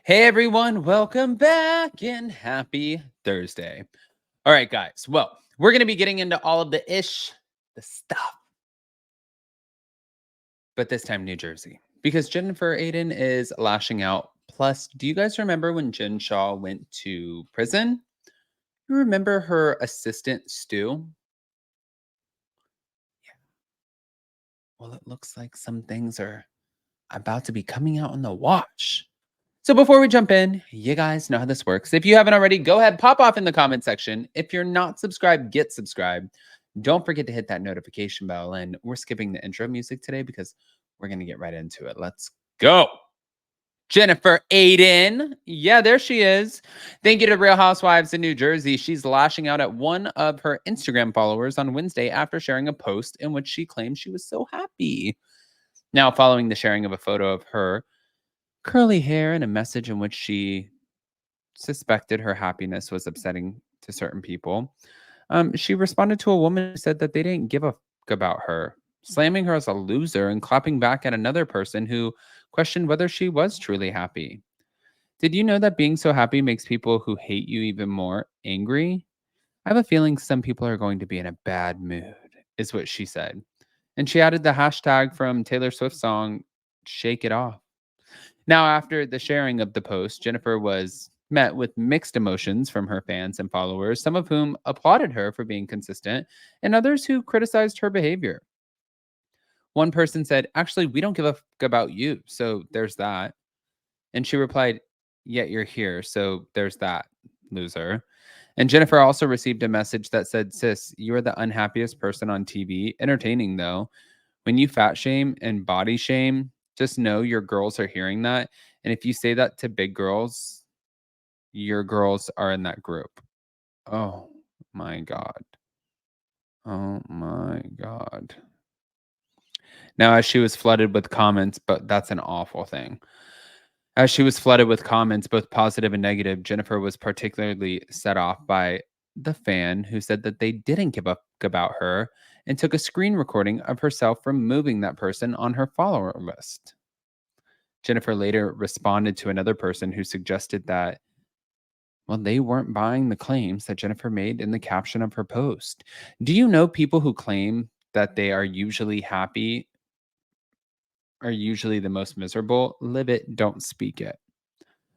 Hey everyone, welcome back and happy Thursday. All right, guys. Well, we're going to be getting into all of the stuff, but this time New Jersey. Because Jennifer Aiden is lashing out. Plus, do you guys remember when Jen Shaw went to prison? You remember her assistant, Stu? Well, it looks like some things are about to be coming out on the watch. So before we jump in, you guys know how this works. If you haven't already, go ahead, pop off in the comment section. If you're not subscribed, get subscribed. Don't forget to hit that notification bell. And we're skipping the intro music today because we're going to get right into it. Let's go. Jennifer Aiden. Yeah, there she is. Thank you to Real Housewives in New Jersey. She's lashing out at one of her Instagram followers on Wednesday after sharing a post in which she claimed she was so happy. Now, following the sharing of a photo of her curly hair and a message in which she suspected her happiness was upsetting to certain people, she responded to a woman who said that they didn't give a fuck about her, slamming her as a loser and clapping back at another person who questioned whether she was truly happy. Did you know that being so happy makes people who hate you even more angry? I have a feeling some people are going to be in a bad mood, is what she said. And she added the hashtag from Taylor Swift's song, Shake It Off. Now, after the sharing of the post, Jennifer was met with mixed emotions from her fans and followers, some of whom applauded her for being consistent, and others who criticized her behavior. One person said, "Actually, we don't give a fuck about you, so there's that." And she replied, "Yet you're here, so there's that, loser." And Jennifer also received a message that said, "Sis, you are the unhappiest person on TV. Entertaining, though. When you fat shame and body shame, just know your girls are hearing that. And if you say that to big girls, your girls are in that group." Oh my God. Oh my God. Now, as she was flooded with comments, but that's an awful thing. As she was flooded with comments, both positive and negative, Jennifer was particularly set off by the fan who said that they didn't give a fuck about her and took a screen recording of herself removing that person on her follower list. Jennifer later responded to another person who suggested that, well, they weren't buying the claims that Jennifer made in the caption of her post. Do you know people who claim that they are usually happy are usually the most miserable? Live it, don't speak it.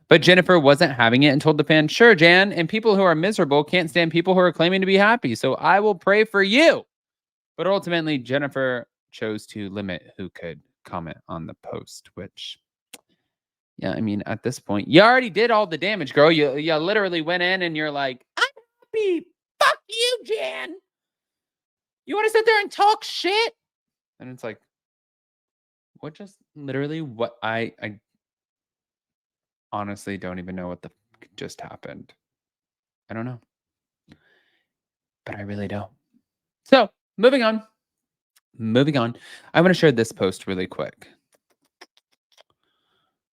But Jennifer wasn't having it and told the fan, "Sure, Jan, and people who are miserable can't stand people who are claiming to be happy. So I will pray for you." But ultimately, Jennifer chose to limit who could comment on the post, which, yeah, I mean, at this point, you already did all the damage, girl. You literally went in and you're like, "I'm happy. Fuck you, Jan. You want to sit there and talk shit?" And it's like, what just literally what I honestly don't even know what the just happened. I don't know, but I really don't. So moving on. Moving on. I want to share this post really quick.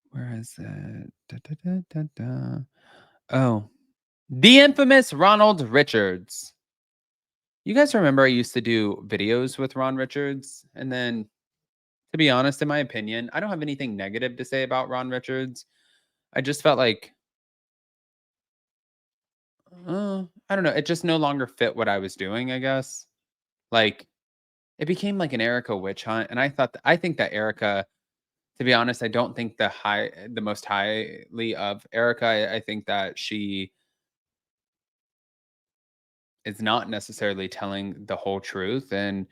Where is it? Da, da, da, da, da. Oh, the infamous Ronald Richards. You guys remember I used to do videos with Ron Richards? And then, to be honest, in my opinion, I don't have anything negative to say about Ron Richards. I just felt like, I don't know, it just no longer fit what I was doing, I guess. Like, it became like an Erica witch hunt. And I think that Erica, to be honest, I don't think the most highly of Erica. I think that she is not necessarily telling the whole truth, and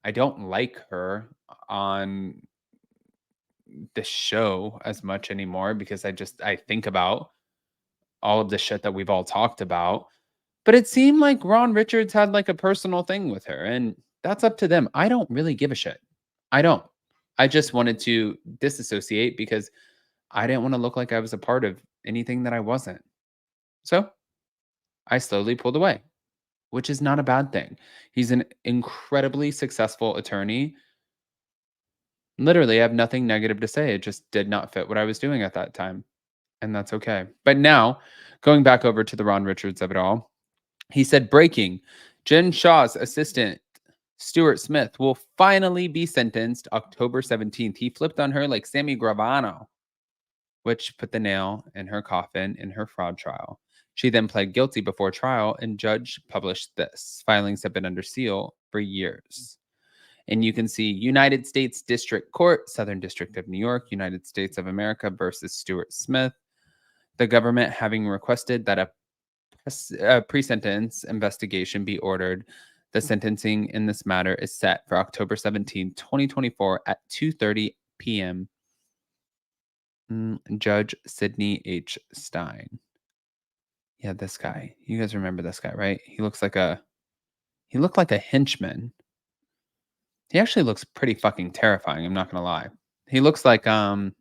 I don't like her on the show as much anymore because I think about all of the shit that we've all talked about. But it seemed like Ron Richards had like a personal thing with her, and that's up to them. I don't really give a shit. I don't. I just wanted to disassociate because I didn't want to look like I was a part of anything that I wasn't. So I slowly pulled away, which is not a bad thing. He's an incredibly successful attorney. Literally, I have nothing negative to say. It just did not fit what I was doing at that time. And that's okay. But now, going back over to the Ron Richards of it all, he said, breaking: Jen Shaw's assistant, Stuart Smith, will finally be sentenced October 17th. He flipped on her like Sammy Gravano. which put the nail in her coffin in her fraud trial. She then pled guilty before trial, and judge published this. Filings have been under seal for years. And you can see United States District Court, Southern District of New York, United States of America versus Stuart Smith. The government having requested that a pre-sentence investigation be ordered. The sentencing in this matter is set for October 17, 2024 at 2:30 p.m. Judge Sidney H. Stein. Yeah, this guy. You guys remember this guy, right? He looked like a henchman. He actually looks pretty fucking terrifying, I'm not gonna lie. He looks like one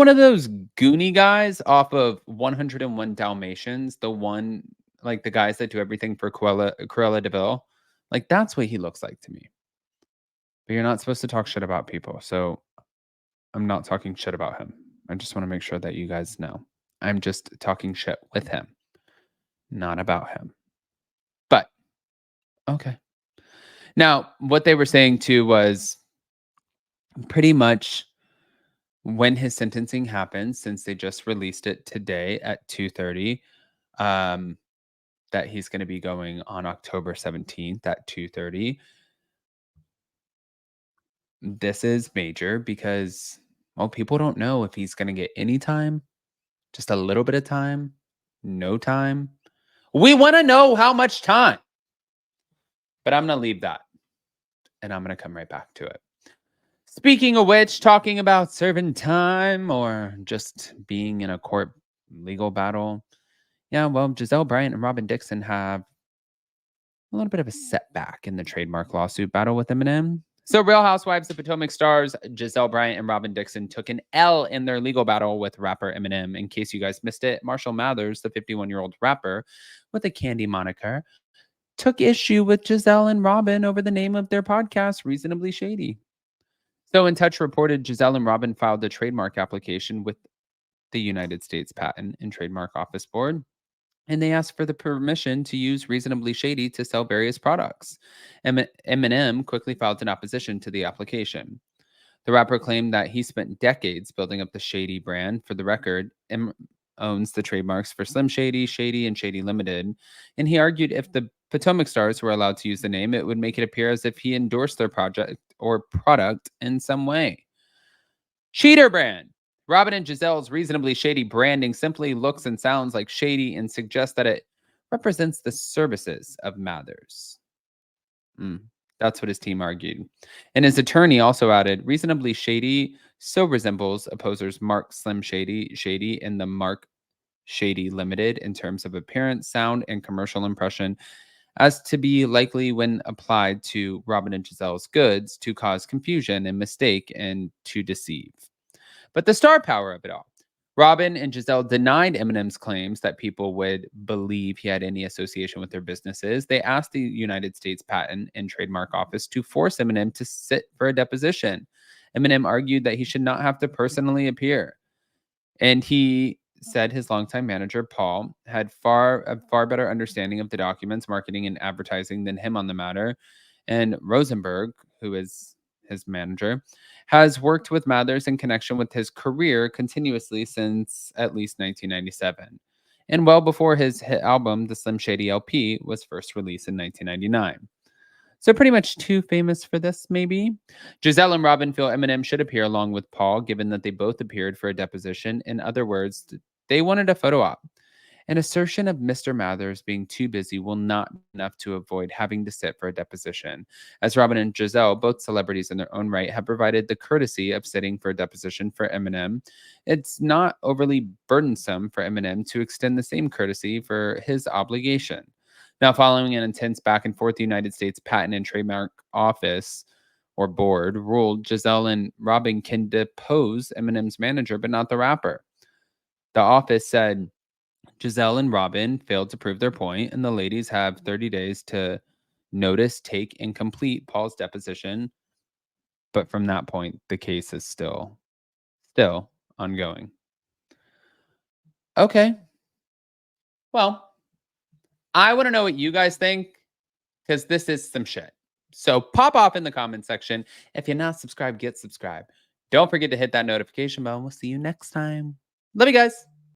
of those Goonie guys off of 101 Dalmatians, the one like the guys that do everything for Cruella de Vil. Like that's what he looks like to me. But you're not supposed to talk shit about people, so I'm not talking shit about him. I just want to make sure that you guys know. I'm just talking shit with him, not about him. But okay. Now, what they were saying too was pretty much when his sentencing happens, since they just released it today at 2:30, that he's going to be going on October 17th at 2:30. This is major because, well, people don't know if he's going to get any time, just a little bit of time, no time. We want to know how much time. But I'm going to leave that and I'm going to come right back to it. Speaking of which, talking about serving time or just being in a court legal battle. Yeah, well, Giselle Bryant and Robin Dixon have a little bit of a setback in the trademark lawsuit battle with Eminem. So, Real Housewives of Potomac stars Giselle Bryant and Robin Dixon took an L in their legal battle with rapper Eminem. In case you guys missed it, Marshall Mathers, the 51-year-old rapper with a candy moniker, took issue with Giselle and Robin over the name of their podcast, Reasonably Shady. So, In Touch reported Giselle and Robin filed a trademark application with the United States Patent and Trademark Office Board, and they asked for the permission to use Reasonably Shady to sell various products. Eminem quickly filed an opposition to the application. The rapper claimed that he spent decades building up the Shady brand. For the record, owns the trademarks for Slim Shady, Shady, and Shady Limited, and he argued if the Potomac stars were allowed to use the name, it would make it appear as if he endorsed their project or product in some way. Cheater brand. Robin and Giselle's Reasonably Shady branding simply looks and sounds like shady and suggests that it represents the services of Mathers. That's what his team argued. And his attorney also added, Reasonably Shady so resembles opposers Mark Slim Shady and the Mark Shady Limited in terms of appearance, sound, and commercial impression as to be likely when applied to Robin and Giselle's goods to cause confusion and mistake and to deceive. But the star power of it all. Robin and Giselle denied Eminem's claims that people would believe he had any association with their businesses. They asked the United States Patent and Trademark Office to force Eminem to sit for a deposition. Eminem argued that he should not have to personally appear. And he said his longtime manager, Paul, had a far better understanding of the documents, marketing, and advertising than him on the matter. And Rosenberg, who is his manager, has worked with Mathers in connection with his career continuously since at least 1997, and well before his hit album, The Slim Shady LP, was first released in 1999. So pretty much too famous for this, maybe. Giselle and Robin feel Eminem should appear along with Paul, given that they both appeared for a deposition. In other words, they wanted a photo op. An assertion of Mr. Mathers being too busy will not be enough to avoid having to sit for a deposition, as Robin and Giselle, both celebrities in their own right, have provided the courtesy of sitting for a deposition for Eminem. It's not overly burdensome for Eminem to extend the same courtesy for his obligation. Now, following an intense back and forth, the United States Patent and Trademark Office or board ruled Giselle and Robin can depose Eminem's manager, but not the rapper. The office said Giselle and Robin failed to prove their point, and the ladies have 30 days to notice, take, and complete Paul's deposition. But from that point, the case is still ongoing. Okay. Well, I want to know what you guys think, because this is some shit. So pop off in the comment section. If you're not subscribed, get subscribed. Don't forget to hit that notification bell, and we'll see you next time. Love you guys.